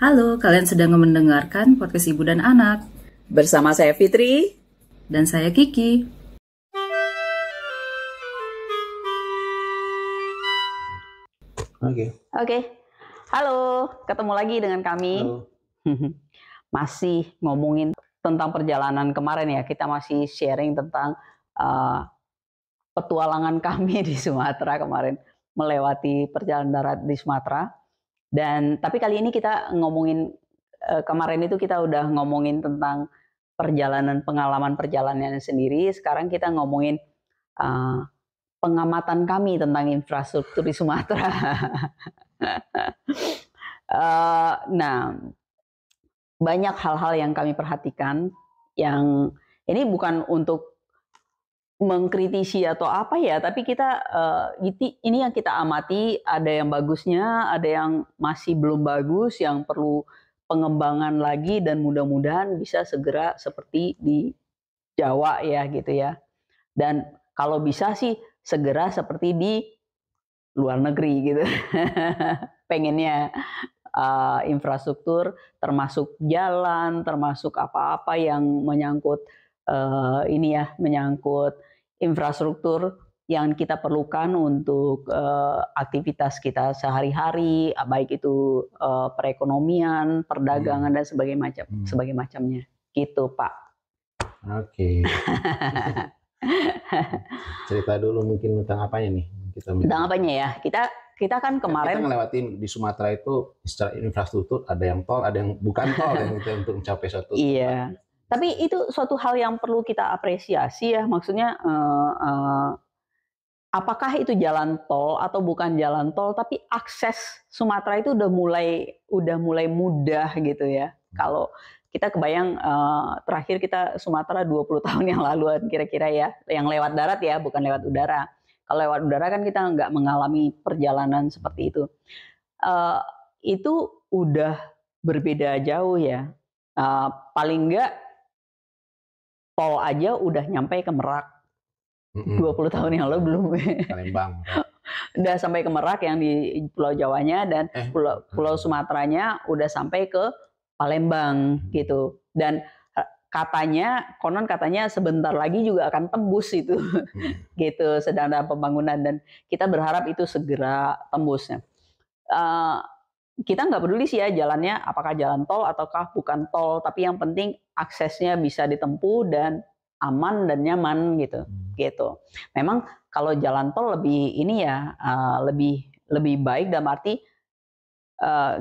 Halo, kalian sedang mendengarkan podcast Ibu dan Anak. Bersama saya Fitri. Dan saya Kiki. Oke. Halo, ketemu lagi dengan kami. Halo. Masih ngomongin tentang perjalanan kemarin ya. Kita masih sharing tentang petualangan kami di Sumatera kemarin, melewati perjalanan darat di Sumatera. Dan tapi kali ini kita ngomongin kemarin itu kita udah ngomongin tentang pengalaman perjalanan sendiri. Sekarang kita ngomongin pengamatan kami tentang infrastruktur di Sumatera. Nah, banyak hal-hal yang kami perhatikan yang ini bukan untuk mengkritisi atau apa ya, tapi kita ini yang kita amati, ada yang bagusnya, ada yang masih belum bagus, yang perlu pengembangan lagi dan mudah-mudahan bisa segera seperti di Jawa ya gitu ya. Dan kalau bisa sih segera seperti di luar negeri gitu. Pengennya infrastruktur termasuk jalan, termasuk apa-apa yang menyangkut menyangkut infrastruktur yang kita perlukan untuk aktivitas kita sehari-hari, baik itu perekonomian, perdagangan dan sebagainya macamnya. Gitu, Pak. Oke. Cerita dulu mungkin tentang apanya nih? Tentang apanya ya? Kita kan kemarin kita ngelewatin di Sumatera itu secara infrastruktur ada yang tol, ada yang bukan tol yang itu untuk mencapai suatu. Iya. Tapi itu suatu hal yang perlu kita apresiasi ya. Maksudnya apakah itu jalan tol atau bukan jalan tol, tapi akses Sumatera itu udah mulai mudah gitu ya. Kalau kita kebayang terakhir kita Sumatera 20 tahun yang lalu kira-kira ya, yang lewat darat ya, bukan lewat udara. Kalau lewat udara kan kita nggak mengalami perjalanan seperti itu. Itu udah berbeda jauh ya. Paling nggak tol aja udah nyampe ke Merak. 20 tahun yang lalu belum. Palembang. Udah sampai ke Merak yang di Pulau Jawanya, dan Pulau Sumateranya udah sampai ke Palembang gitu. Dan konon katanya sebentar lagi juga akan tembus itu. Gitu, sedang dalam pembangunan, dan kita berharap itu segera tembusnya. Kita nggak peduli sih ya jalannya apakah jalan tol ataukah bukan tol, tapi yang penting aksesnya bisa ditempuh dan aman dan nyaman gitu. Memang kalau jalan tol lebih lebih baik, dalam arti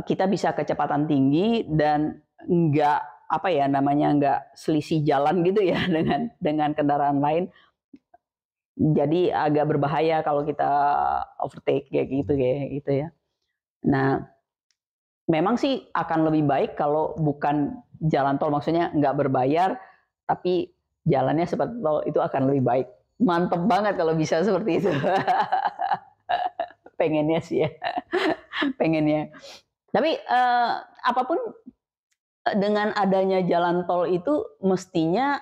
kita bisa kecepatan tinggi dan nggak nggak selisih jalan gitu ya dengan kendaraan lain. Jadi agak berbahaya kalau kita overtake kayak gitu ya. Nah, memang sih akan lebih baik kalau bukan jalan tol, maksudnya nggak berbayar tapi jalannya seperti tol, itu akan lebih baik. Mantep banget kalau bisa seperti itu. Pengennya sih ya. Pengennya. Tapi apapun, dengan adanya jalan tol itu mestinya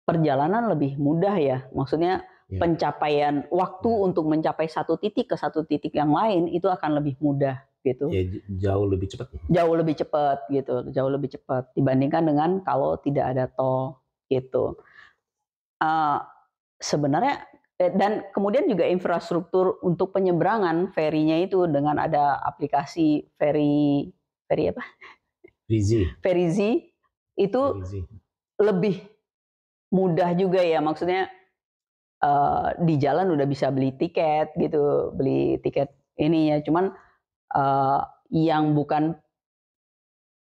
perjalanan lebih mudah ya. Maksudnya pencapaian waktu untuk mencapai satu titik ke satu titik yang lain itu akan lebih mudah gitu. Ya, jauh lebih cepat. Jauh lebih cepat gitu. Jauh lebih cepat dibandingkan dengan kalau tidak ada tol gitu. Sebenarnya dan kemudian juga infrastruktur untuk penyeberangan ferinya itu dengan ada aplikasi feri apa? Ferizi itu lebih mudah juga ya, maksudnya di jalan udah bisa beli tiket gitu, beli tiket ini ya, cuman yang bukan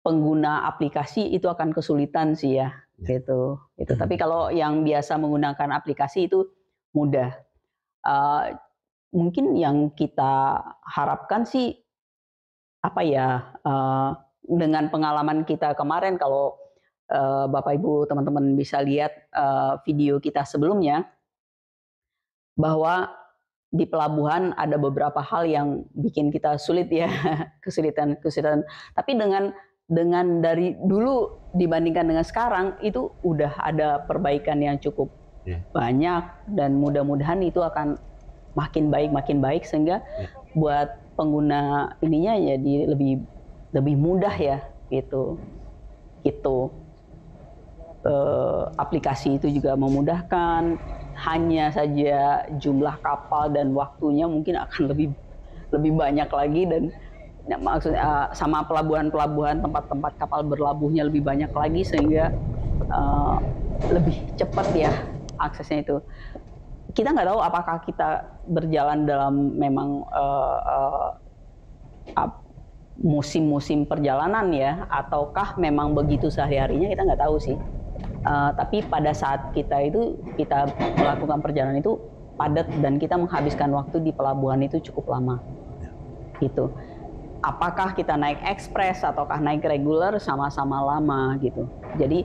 pengguna aplikasi itu akan kesulitan sih ya, gitu. Tapi kalau yang biasa menggunakan aplikasi itu mudah. Mungkin yang kita harapkan sih dengan pengalaman kita kemarin, kalau Bapak Ibu teman-teman bisa lihat video kita sebelumnya, bahwa di pelabuhan ada beberapa hal yang bikin kita sulit ya, kesulitan. Tapi dengan dari dulu dibandingkan dengan sekarang itu udah ada perbaikan yang cukup banyak, dan mudah-mudahan itu akan makin baik sehingga buat pengguna ininya jadi lebih lebih mudah ya gitu. Aplikasi itu juga memudahkan, hanya saja jumlah kapal dan waktunya mungkin akan lebih banyak lagi, dan maksudnya sama pelabuhan tempat-tempat kapal berlabuhnya lebih banyak lagi, sehingga lebih cepat ya aksesnya itu. Kita nggak tahu apakah kita berjalan dalam memang musim-musim perjalanan ya, ataukah memang begitu sehari-harinya, kita nggak tahu sih. Tapi pada saat kita melakukan perjalanan itu padat dan kita menghabiskan waktu di pelabuhan itu cukup lama gitu. Apakah kita naik ekspres ataukah naik reguler, sama-sama lama gitu. Jadi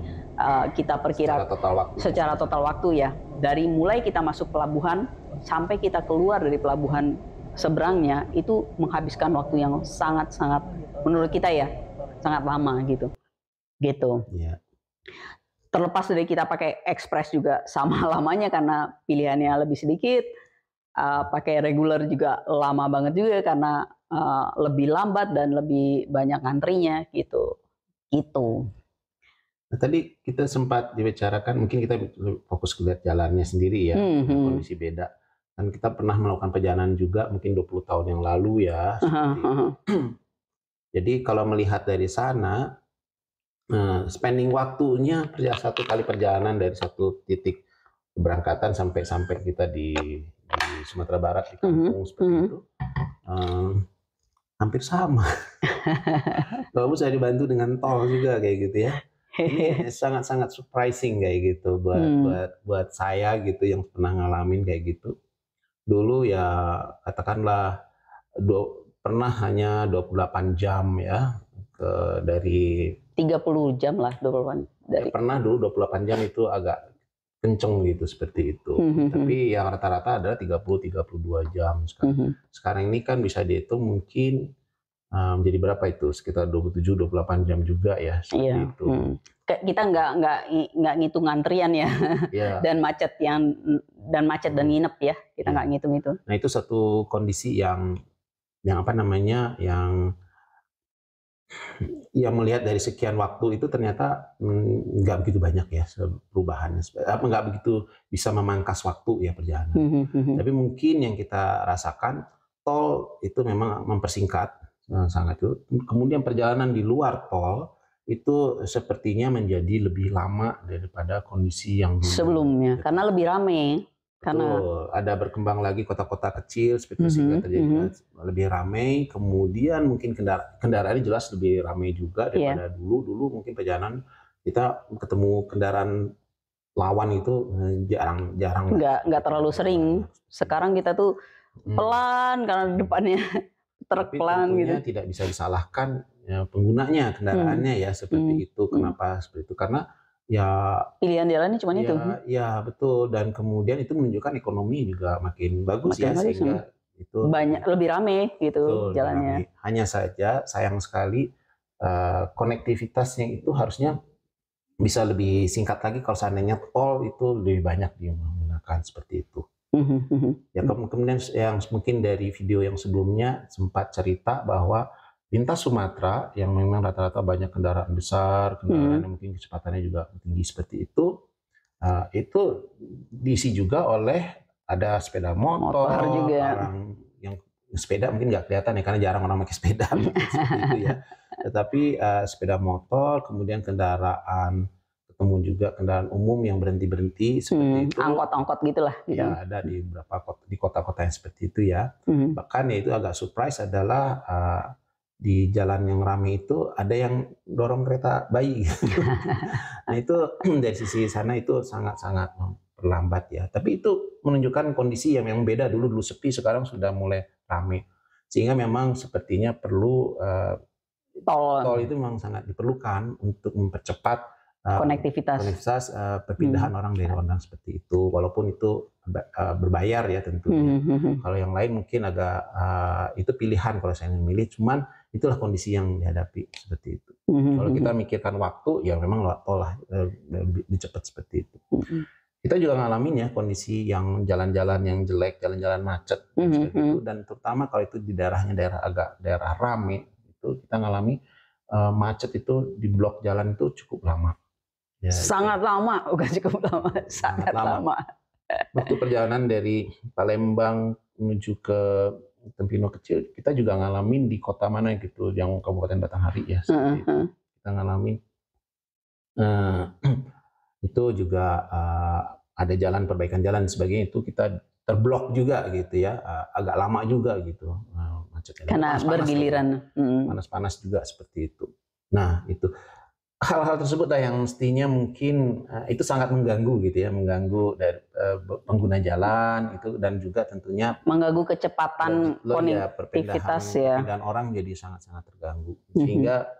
kita perkirakan secara total waktu ya, dari mulai kita masuk pelabuhan sampai kita keluar dari pelabuhan seberangnya, itu menghabiskan waktu yang sangat-sangat, menurut kita ya, sangat lama gitu. Yeah. Terlepas dari kita pakai ekspres juga sama lamanya karena pilihannya lebih sedikit. Pakai reguler juga lama banget juga karena lebih lambat dan lebih banyak antrinya gitu. Nah, tadi kita sempat dibicarakan, mungkin kita fokus lihat jalannya sendiri ya, kondisi beda. Dan kita pernah melakukan perjalanan juga mungkin 20 tahun yang lalu ya. Jadi kalau melihat dari sana, spending waktunya satu kali perjalanan dari satu titik keberangkatan sampai kita di Sumatera Barat, di kampung seperti itu, hampir sama. Kalau saya dibantu dengan tol juga kayak gitu ya. Ini sangat-sangat surprising kayak gitu buat saya gitu yang pernah ngalamin kayak gitu. Dulu ya katakanlah pernah hanya 28 jam ya dari 30 jam lah 28 dari. Pernah dulu 28 jam itu agak kenceng gitu seperti itu. Tapi yang rata-rata adalah 30-32 jam sekarang. Sekarang ini kan bisa dihitung mungkin jadi berapa itu? Sekitar 27-28 jam juga ya seperti itu. Kita nggak ngitung antrian ya. dan macet dan nginep ya. Kita nggak ngitung itu. Nah, itu satu kondisi yang apa namanya, yang melihat dari sekian waktu itu ternyata nggak begitu banyak ya perubahannya, nggak begitu bisa memangkas waktu ya perjalanan. Tapi mungkin yang kita rasakan, tol itu memang mempersingkat sangat itu. Kemudian perjalanan di luar tol itu sepertinya menjadi lebih lama daripada kondisi yang dulu sebelumnya, karena lebih ramai. Karena ada berkembang lagi kota-kota kecil seperti itu, sehingga terjadi lebih ramai. Kemudian mungkin kendaraan jelas lebih ramai juga daripada dulu mungkin perjalanan kita ketemu kendaraan lawan itu jarang nggak terlalu sering. Sekarang kita tuh pelan karena depannya truk pelan gitu. Tidak bisa disalahkan ya, penggunanya kendaraannya ya seperti itu. Kenapa seperti itu? Karena ya pilihan jalannya cuma itu. Ya betul, dan kemudian itu menunjukkan ekonomi juga makin bagus ya, sehingga itu banyak lebih ramai gitu jalannya. Hanya saja sayang sekali konektivitasnya itu harusnya bisa lebih singkat lagi kalau seandainya tol itu lebih banyak digunakan seperti itu. Ya kemudian yang mungkin dari video yang sebelumnya sempat cerita bahwa lintas Sumatera yang memang rata-rata banyak kendaraan besar, kendaraan yang mungkin kecepatannya juga tinggi seperti itu diisi juga oleh ada sepeda motor juga. Orang yang sepeda mungkin nggak kelihatan ya karena jarang orang pakai sepeda seperti itu ya. Tetapi sepeda motor, kemudian ketemu juga kendaraan umum yang berhenti seperti itu. Angkot-angkot gitulah. Ya, ada di beberapa kota-kota yang seperti itu ya. Bahkan ya itu agak surprise adalah di jalan yang ramai itu ada yang dorong kereta bayi. Nah itu dari sisi sana itu sangat-sangat memperlambat ya. Tapi itu menunjukkan kondisi yang beda. Dulu sepi, sekarang sudah mulai ramai. Sehingga memang sepertinya perlu tol itu memang sangat diperlukan untuk mempercepat konektivitas perpindahan orang dari orang seperti itu, walaupun itu berbayar ya tentunya. Kalau yang lain mungkin agak itu pilihan kalau saya memilih, cuman itulah kondisi yang dihadapi seperti itu. Kalau kita mikirkan waktu, ya memang tol lah lebih cepat seperti itu. Kita juga ngalamin ya kondisi yang jalan-jalan yang jelek, jalan-jalan macet seperti itu, dan terutama kalau itu di daerah rame itu kita ngalami macet itu di blok jalan itu cukup lama. Ya, sangat lama, bukan cukup lama, sangat lama. Waktu perjalanan dari Palembang menuju ke Tempino kecil, kita juga ngalamin di kota mana gitu, yang Kabupaten Batanghari ya, seperti itu. Kita ngalamin itu juga ada jalan, perbaikan jalan dan sebagainya, itu kita terblok juga gitu ya, agak lama juga gitu macetnya. Karena bergiliran, panas-panas juga seperti itu. Nah itu hal-hal tersebut yang mestinya mungkin itu sangat mengganggu gitu ya, mengganggu dari pengguna jalan itu, dan juga tentunya mengganggu kecepatan konektivitas ya. Dan orang jadi sangat-sangat terganggu. Sehingga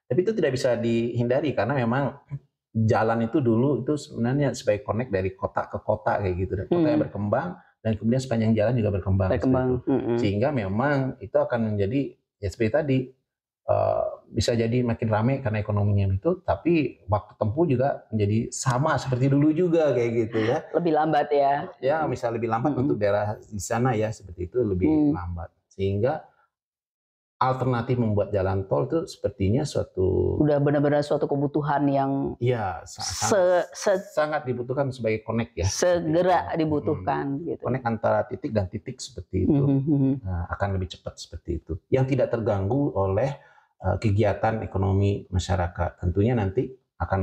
tapi itu tidak bisa dihindari karena memang jalan itu dulu itu sebenarnya sebagai connect dari kota ke kota kayak gitu. Kotanya berkembang dan kemudian sepanjang jalan juga berkembang. Sehingga memang itu akan menjadi ya seperti tadi, bisa jadi makin ramai karena ekonominya itu, tapi waktu tempuh juga menjadi sama seperti dulu juga kayak gitu ya. Lebih lambat ya. Ya, misal lebih lambat untuk daerah di sana ya, seperti itu lebih lambat. Sehingga alternatif membuat jalan tol itu sepertinya suatu udah benar-benar suatu kebutuhan yang ya sangat dibutuhkan sebagai connect ya. Segera dibutuhkan gitu. Connect antara titik dan titik seperti itu. Akan lebih cepat seperti itu. Yang tidak terganggu oleh kegiatan ekonomi masyarakat. Tentunya nanti akan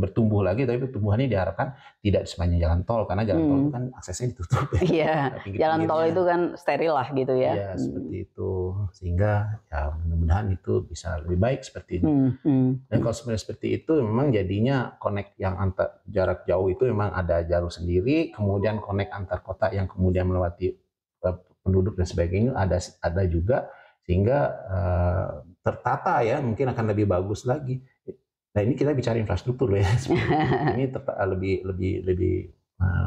bertumbuh lagi, tapi pertumbuhannya diharapkan tidak di sepanjang jalan tol, karena jalan tol itu kan aksesnya ditutup. Iya, jalan tol itu kan steril lah gitu ya. Iya, seperti itu. Sehingga ya mudah-mudahan itu bisa lebih baik seperti ini. Dan kalau sebenarnya seperti itu, memang jadinya connect yang antar jarak jauh itu memang ada jalur sendiri, kemudian connect antar kota yang kemudian melewati penduduk dan sebagainya ada juga, sehingga tertata ya, mungkin akan lebih bagus lagi. Nah ini kita bicara infrastruktur ya, ini lebih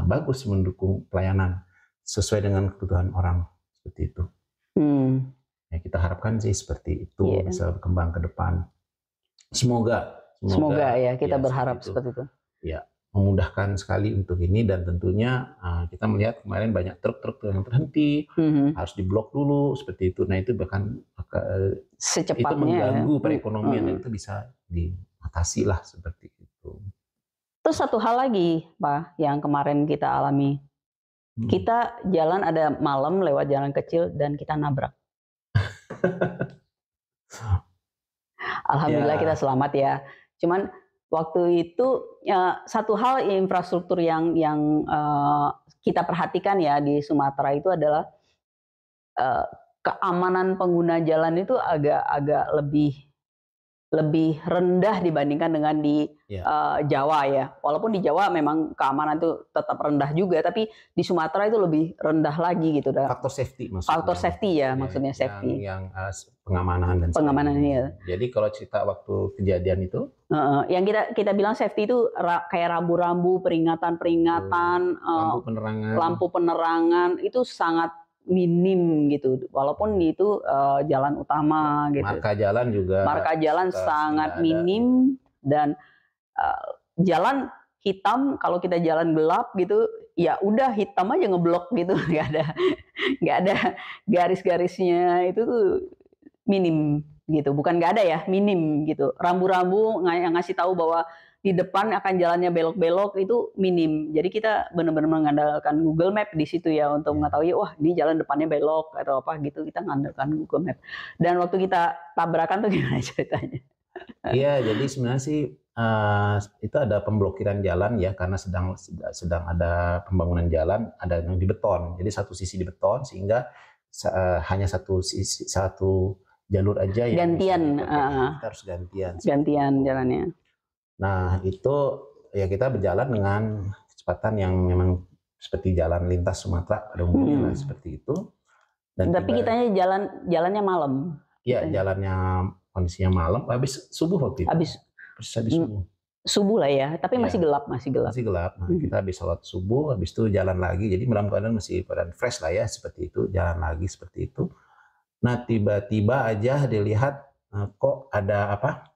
bagus mendukung pelayanan sesuai dengan kebutuhan orang seperti itu. Ya, kita harapkan sih seperti itu bisa berkembang ke depan. Semoga ya kita berharap seperti itu. Ya, memudahkan sekali untuk ini, dan tentunya kita melihat kemarin banyak truk-truk yang terhenti, harus diblok dulu seperti itu. Nah itu bahkan secepatnya itu mengganggu perekonomian, dan itu bisa diatasi lah seperti itu. Terus satu hal lagi Pak yang kemarin kita alami, kita jalan ada malam lewat jalan kecil dan kita nabrak. Alhamdulillah kita selamat ya. Cuman waktu itu ya, satu hal infrastruktur yang kita perhatikan ya di Sumatera itu adalah keamanan pengguna jalan itu agak lebih rendah dibandingkan dengan di Jawa ya. Walaupun di Jawa memang keamanan itu tetap rendah juga, tapi di Sumatera itu lebih rendah lagi gitu. Faktor safety maksudnya. Faktor safety ya, maksudnya safety. Yang pengamanan dan pengamanan ya. Jadi kalau cerita waktu kejadian itu, yang kita bilang safety itu kayak rambu-rambu, peringatan-peringatan, lampu penerangan itu sangat minim gitu, walaupun itu jalan utama gitu. Marka jalan sangat minim, dan jalan hitam, kalau kita jalan gelap gitu ya udah hitam aja ngeblok gitu, nggak ada garis-garisnya, itu tuh minim gitu, bukan nggak ada ya, minim gitu. Rambu-rambu yang ngasih tahu bahwa di depan akan jalannya belok-belok itu minim. Jadi kita benar-benar mengandalkan Google Map di situ ya untuk mengetahui wah ini jalan depannya belok atau apa gitu, kita mengandalkan Google Map. Dan waktu kita tabrakan tuh gimana ceritanya? Iya, jadi sebenarnya sih itu ada pemblokiran jalan ya, karena sedang ada pembangunan jalan, ada yang di beton. Jadi satu sisi di beton sehingga hanya satu jalur aja yang gantian. Kita harus gantian jalannya. Nah itu ya kita berjalan dengan kecepatan yang memang seperti jalan lintas Sumatera pada umumnya lah, seperti itu. Dan tapi kitanya jalannya malam. Iya, jalannya kondisinya malam, habis subuh waktu itu. Habis subuh. Subuh lah ya, tapi masih gelap. Masih gelap. Nah, kita habis sholat subuh, habis itu jalan lagi. Jadi dalam keadaan masih keadaan fresh lah ya, seperti itu. Jalan lagi seperti itu. Nah tiba-tiba aja dilihat kok ada apa?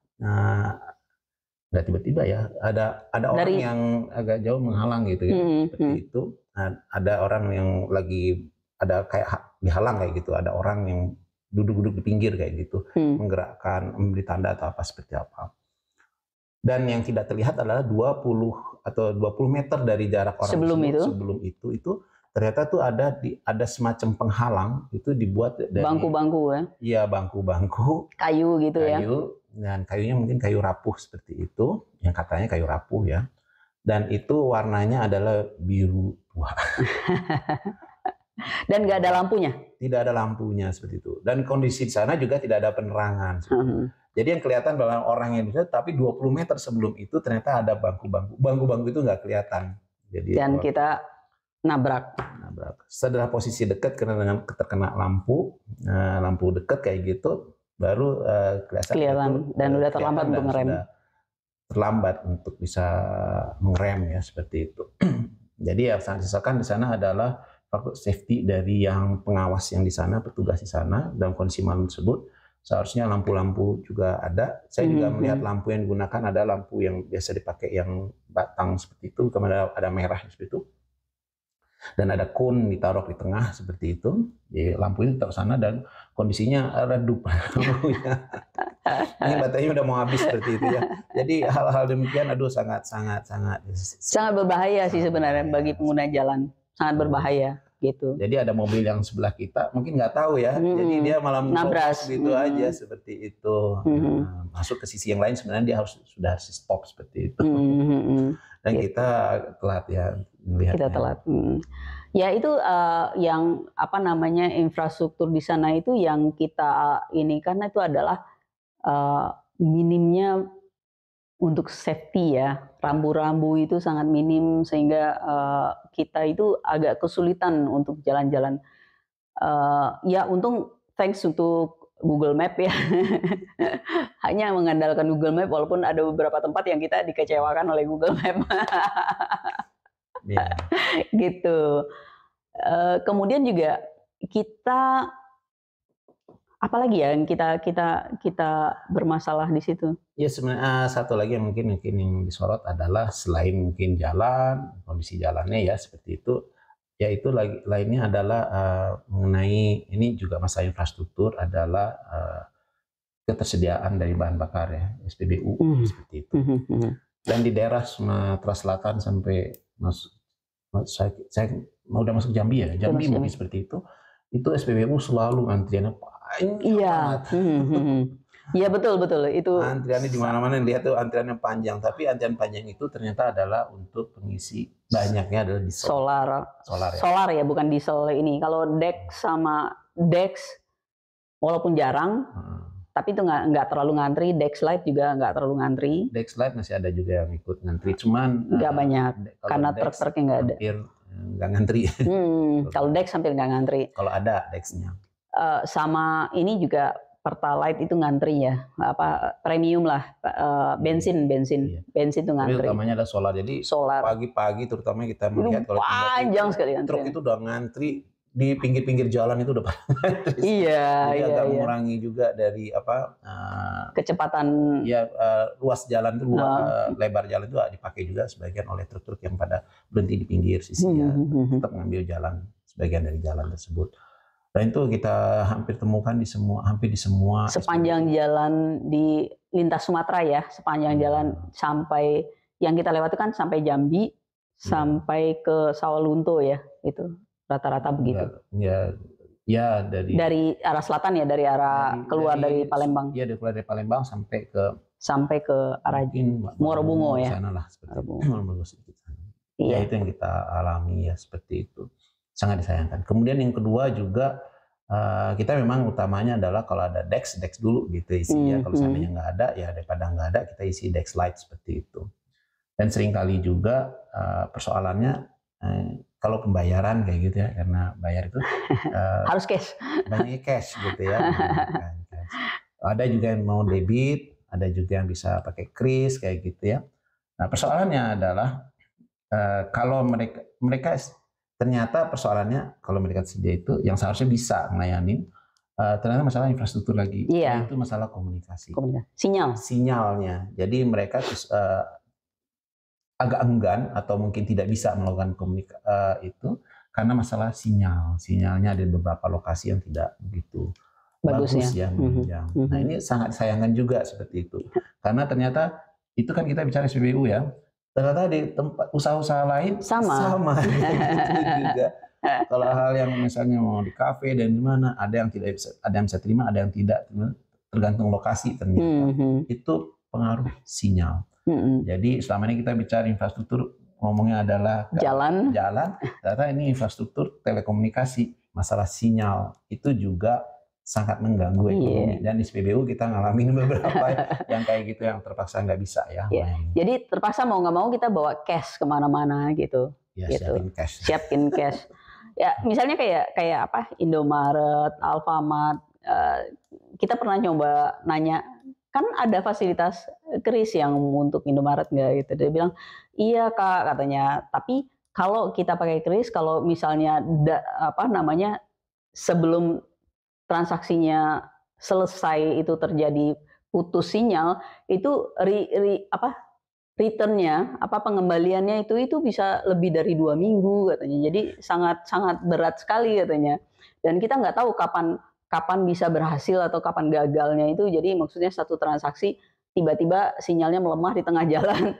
Nggak tiba-tiba ya, ada orang yang agak jauh menghalang gitu ya, seperti itu. Nah, ada orang yang lagi ada kayak dihalang kayak gitu, ada orang yang duduk-duduk di pinggir kayak gitu, menggerakkan, memberi tanda atau apa seperti apa. Dan yang tidak terlihat adalah 20 atau 20 meter dari jarak orang sebelum itu ternyata tuh ada semacam penghalang itu dibuat dari bangku-bangku ya. Iya, bangku-bangku. Kayu gitu ya. Dan kayunya mungkin kayu rapuh seperti itu, yang katanya kayu rapuh ya. Dan itu warnanya adalah biru tua. Dan nggak ada lampunya? Tidak ada lampunya seperti itu. Dan kondisi di sana juga tidak ada penerangan. Jadi yang kelihatan adalah orang yang bisa, tapi 20 meter sebelum itu ternyata ada bangku-bangku. Bangku-bangku itu nggak kelihatan. Jadi dan kita nabrak. Setelah posisi dekat dengan terkena lampu dekat kayak gitu, baru kelihatan dan udah terlambat untuk ngerem. Terlambat untuk bisa mengerem ya seperti itu. Jadi ya sisakan di sana adalah faktor safety dari yang pengawas yang di sana, petugas di sana dalam kondisi malam tersebut. Seharusnya lampu-lampu juga ada. Saya juga melihat lampu yang digunakan ada lampu yang biasa dipakai yang batang seperti itu, kemudian ada merah seperti itu. Dan ada kun ditaruh di tengah seperti itu. Jadi lampu ini tetap sana dan kondisinya redup lampunya. Ini baterainya udah mau habis seperti itu ya. Jadi hal-hal demikian sangat berbahaya sih sebenarnya bagi pengguna jalan. Sangat berbahaya gitu. Jadi ada mobil yang sebelah kita mungkin nggak tahu ya. Jadi dia malah nabras gitu aja seperti itu. Masuk ke sisi yang lain sebenarnya dia sudah harus stop seperti itu. Dan kita telat ya melihatnya. Kita telat. Ya itu yang apa namanya infrastruktur di sana itu yang kita ini karena itu adalah minimnya untuk safety ya. Rambu-rambu itu sangat minim sehingga kita itu agak kesulitan untuk jalan-jalan. Ya untung thanks untuk Google Map ya. Hanya mengandalkan Google Map walaupun ada beberapa tempat yang kita dikecewakan oleh Google Map. Yeah. Gitu. Kemudian juga kita apalagi ya yang kita bermasalah di situ. Ya sebenarnya satu lagi yang mungkin yang disorot adalah selain mungkin jalan, kondisi jalannya ya seperti itu. Yaitu lainnya adalah mengenai ini juga masalah infrastruktur adalah ketersediaan dari bahan bakar ya SPBU seperti itu. Dan di daerah Sumatera Selatan sampai saya udah masuk Jambi ya, Jambi mungkin seperti itu SPBU selalu antriannya panjang. Iya. Iya betul itu. Antriannya di mana-mana lihat tuh antriannya panjang, tapi antrian panjang itu ternyata adalah untuk pengisi banyaknya adalah diesel. Solar ya, bukan diesel ini. Kalau Dex walaupun jarang, tapi itu nggak terlalu ngantri. Dexlite juga nggak terlalu ngantri. Dexlite masih ada juga yang ikut ngantri, cuman nggak banyak karena truk-truknya nggak ada. Nggak ngantri. Kalau Dex hampir nggak ngantri. Kalau ada Dexnya. Sama ini juga Pertalite itu ngantri ya, premium lah, bensin itu ngantri. Tapi utamanya ada solar. Jadi pagi-pagi terutama kita melihat kalau panjang sekali truk itu udah ngantri di pinggir-pinggir jalan itu udah ngantri. Iya. Jadi agak mengurangi juga dari kecepatan. Ya luas jalan itu lebar jalan itu dipakai juga sebagian oleh truk-truk yang pada berhenti di pinggir sisi ya, tetap mengambil jalan sebagian dari jalan tersebut. Dan itu kita hampir temukan hampir di semua sepanjang jalan di lintas Sumatera ya, sepanjang jalan sampai yang kita lewati kan sampai Jambi, sampai ke Sawalunto ya, itu rata-rata begitu. Ya dari arah selatan ya, dari arah keluar dari Palembang. Iya, dari keluar dari Palembang sampai ke arah Muarabungo ya. Sana lah seperti itu. Ya itu yang kita alami ya seperti itu. Sangat disayangkan. Kemudian yang kedua juga kita memang utamanya adalah kalau ada Dex dulu gitu isinya. Kalau seandainya nggak ada ya daripada nggak ada kita isi Dexlite seperti itu. Dan seringkali juga persoalannya kalau pembayaran kayak gitu ya, karena bayar itu harus cash. Banyak cash gitu ya. Ada juga yang mau debit, ada juga yang bisa pakai kris kayak gitu ya. Nah persoalannya adalah kalau mereka ternyata persoalannya kalau mereka sedia itu yang seharusnya bisa melayani ternyata masalah infrastruktur lagi, yaitu masalah komunikasi. Sinyalnya. Jadi mereka agak enggan atau mungkin tidak bisa melakukan itu karena masalah sinyalnya ada di beberapa lokasi yang tidak begitu bagus ya menunjang. Nah ini sangat disayangkan juga seperti itu, karena ternyata itu kan kita bicara SPBU ya, ternyata di tempat usaha-usaha lain sama. Itu juga. Kalau hal yang misalnya mau di kafe dan di mana, ada yang tidak bisa, ada yang bisa terima, ada yang tidak, tergantung lokasi ternyata. Itu pengaruh sinyal. Jadi selama ini kita bicara infrastruktur, ngomongnya adalah jalan, ternyata ini infrastruktur telekomunikasi, masalah sinyal itu juga sangat mengganggu ekonomi. Dan di SPBU kita ngalamin beberapa yang kayak gitu, yang terpaksa nggak bisa ya. Jadi terpaksa mau nggak mau kita bawa cash kemana-mana gitu. Ya, gitu. Siapin cash. Ya misalnya kayak apa, Indomaret, Alfamart, kita pernah nyoba nanya, kan ada fasilitas kris yang untuk Indomaret nggak gitu. Dia bilang iya Kak katanya, tapi kalau kita pakai kris, kalau misalnya sebelum transaksinya selesai itu terjadi putus sinyal, itu returnnya, pengembaliannya itu bisa lebih dari 2 minggu katanya. Jadi sangat berat sekali katanya. Dan kita nggak tahu kapan bisa berhasil atau kapan gagalnya itu. Jadi maksudnya satu transaksi tiba-tiba sinyalnya melemah di tengah jalan,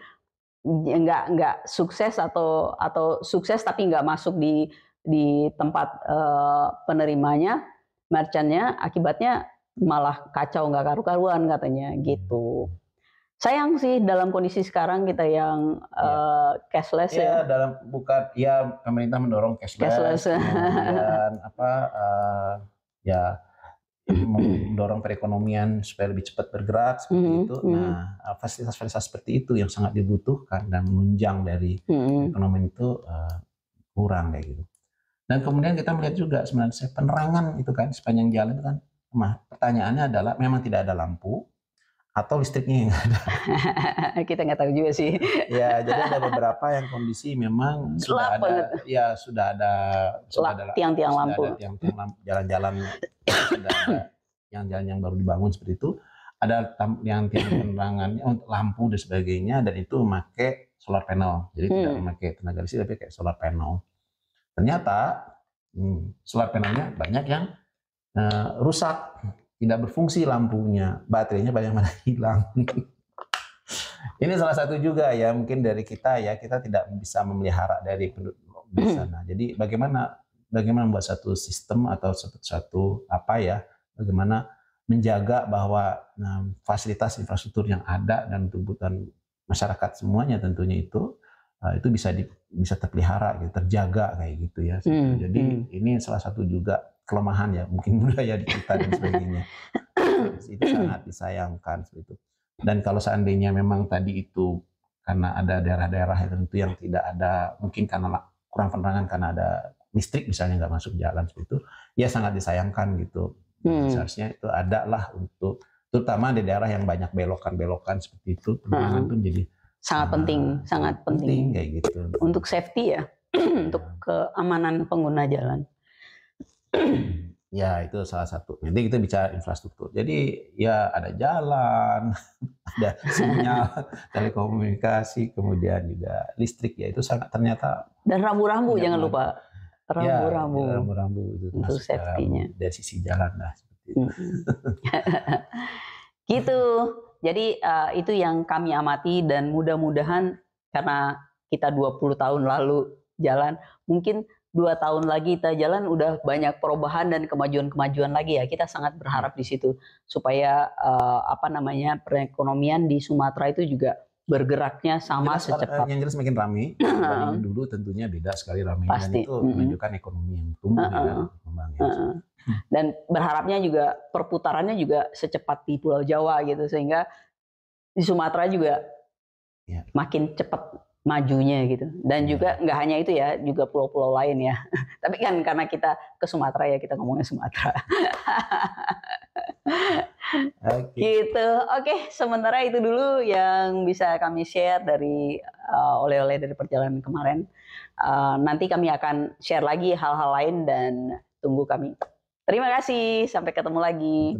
nggak sukses atau sukses tapi nggak masuk di tempat penerimanya, merchantnya, akibatnya malah kacau, nggak karu-karuan katanya gitu. Sayang sih dalam kondisi sekarang kita yang cashless ya. Pemerintah mendorong cashless. Kemudian mendorong perekonomian supaya lebih cepat bergerak seperti itu. Nah, fasilitas-fasilitas seperti itu yang sangat dibutuhkan dan menunjang dari ekonomi itu kurang kayak gitu. Dan kemudian kita melihat juga sebenarnya penerangan itu kan sepanjang jalan itu kan. Pertanyaannya adalah memang tidak ada lampu atau listriknya yang ada. Kita nggak tahu juga sih. Ya, jadi ada beberapa yang kondisi memang sudah ada tiang-tiang lampu, jalan-jalan yang baru dibangun seperti itu. Ada yang tiang penerangannya untuk lampu dan sebagainya, dan itu memakai solar panel. Jadi tidak memakai tenaga listrik tapi kayak solar panel. Ternyata solar panelnya banyak yang rusak, tidak berfungsi lampunya, baterainya banyak mana hilang. Ini salah satu juga ya mungkin dari kita tidak bisa memelihara dari penduduk di sana. Jadi bagaimana membuat satu sistem atau bagaimana menjaga bahwa fasilitas infrastruktur yang ada dan kebutuhan masyarakat semuanya tentunya itu bisa terpelihara, gitu, terjaga kayak gitu ya. Jadi ini salah satu juga kelemahan ya mungkin budaya di kita dan sebagainya. Itu sangat disayangkan seperti itu. Dan kalau seandainya memang tadi itu karena ada daerah-daerah tertentu yang tidak ada, mungkin karena kurang penerangan karena ada listrik misalnya nggak masuk jalan seperti itu, ya sangat disayangkan gitu. Seharusnya itu ada lah untuk terutama di daerah yang banyak belokan seperti itu, penerangan itu menjadi sangat penting kayak gitu. Untuk safety ya, untuk keamanan pengguna jalan. Ya itu salah satu. Nanti kita bicara infrastruktur. Jadi ya ada jalan, ada sinyal, telekomunikasi, kemudian juga listrik ya itu sangat ternyata. Dan rambu-rambu jangan lupa. Rambu-rambu itu untuk safety-nya. Dari sisi jalan lah seperti itu. Gitu. Jadi itu yang kami amati, dan mudah-mudahan karena kita 20 tahun lalu jalan, mungkin 2 tahun lagi kita jalan udah banyak perubahan dan kemajuan lagi ya. Kita sangat berharap di situ supaya perekonomian di Sumatera itu juga bergeraknya sama secepat. Yang jelas makin ramai. Dibanding dulu tentunya beda sekali ramainya. Dan itu menunjukkan ekonomi yang tumbuh kembangnya. Dan berharapnya juga perputarannya juga secepat di Pulau Jawa gitu, sehingga di Sumatera juga makin cepat majunya gitu. Dan juga nggak hanya itu ya, juga pulau-pulau lain ya. Tapi kan karena kita ke Sumatera ya, kita ngomongnya Sumatera. Gitu. Oke, sementara itu dulu yang bisa kami share dari oleh-oleh dari perjalanan kemarin. Nanti kami akan share lagi hal-hal lain dan tunggu kami. Terima kasih, sampai ketemu lagi.